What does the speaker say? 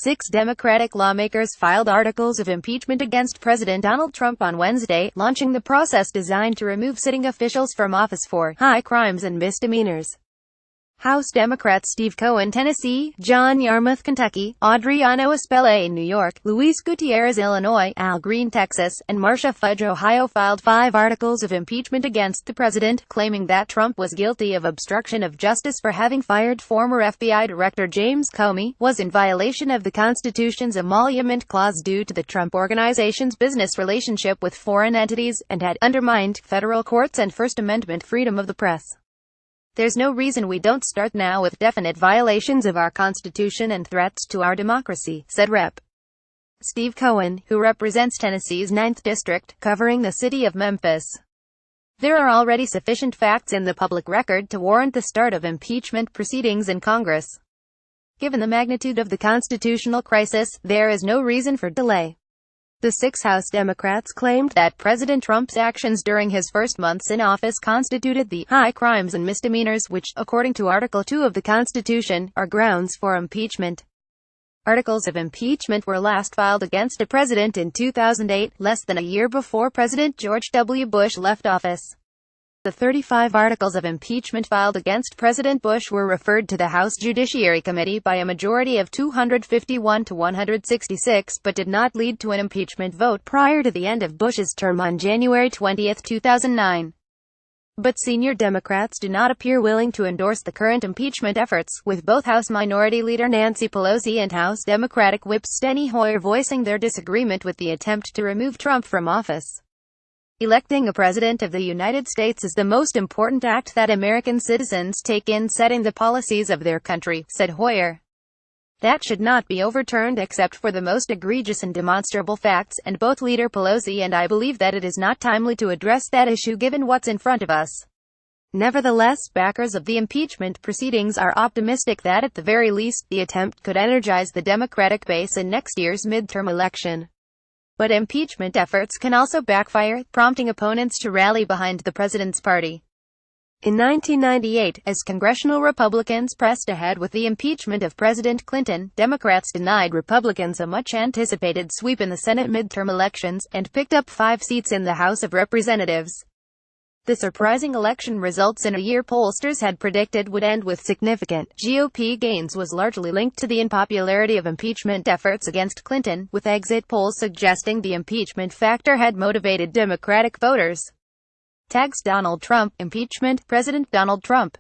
6 Democratic lawmakers filed articles of impeachment against President Donald Trump on Wednesday, launching the process designed to remove sitting officials from office for high crimes and misdemeanors. House Democrats Steve Cohen Tennessee, John Yarmuth Kentucky, Adriano Espaillat New York, Luis Gutierrez Illinois, Al Green Texas, and Marcia Fudge Ohio filed 5 articles of impeachment against the president, claiming that Trump was guilty of obstruction of justice for having fired former FBI Director James Comey, was in violation of the Constitution's emolument clause due to the Trump Organization's business relationship with foreign entities, and had undermined federal courts and First Amendment freedom of the press. There's no reason we don't start now with definite violations of our Constitution and threats to our democracy, said Rep. Steve Cohen, who represents Tennessee's 9th District, covering the city of Memphis. There are already sufficient facts in the public record to warrant the start of impeachment proceedings in Congress. Given the magnitude of the constitutional crisis, there is no reason for delay. The 6 House Democrats claimed that President Trump's actions during his first months in office constituted the high crimes and misdemeanors which, according to Article 2 of the Constitution, are grounds for impeachment. Articles of impeachment were last filed against a president in 2008, less than a year before President George W. Bush left office. The 35 articles of impeachment filed against President Bush were referred to the House Judiciary Committee by a majority of 251 to 166, but did not lead to an impeachment vote prior to the end of Bush's term on January 20, 2009. But senior Democrats do not appear willing to endorse the current impeachment efforts, with both House Minority Leader Nancy Pelosi and House Democratic Whip Steny Hoyer voicing their disagreement with the attempt to remove Trump from office. Electing a president of the United States is the most important act that American citizens take in setting the policies of their country, said Hoyer. That should not be overturned except for the most egregious and demonstrable facts, and both Leader Pelosi and I believe that it is not timely to address that issue given what's in front of us. Nevertheless, backers of the impeachment proceedings are optimistic that at the very least, the attempt could energize the Democratic base in next year's midterm election. But impeachment efforts can also backfire, prompting opponents to rally behind the president's party. In 1998, as congressional Republicans pressed ahead with the impeachment of President Clinton, Democrats denied Republicans a much-anticipated sweep in the Senate midterm elections, and picked up 5 seats in the House of Representatives. The surprising election results in a year pollsters had predicted would end with significant GOP gains was largely linked to the unpopularity of impeachment efforts against Clinton, with exit polls suggesting the impeachment factor had motivated Democratic voters. Tags Donald Trump, impeachment, President Donald Trump.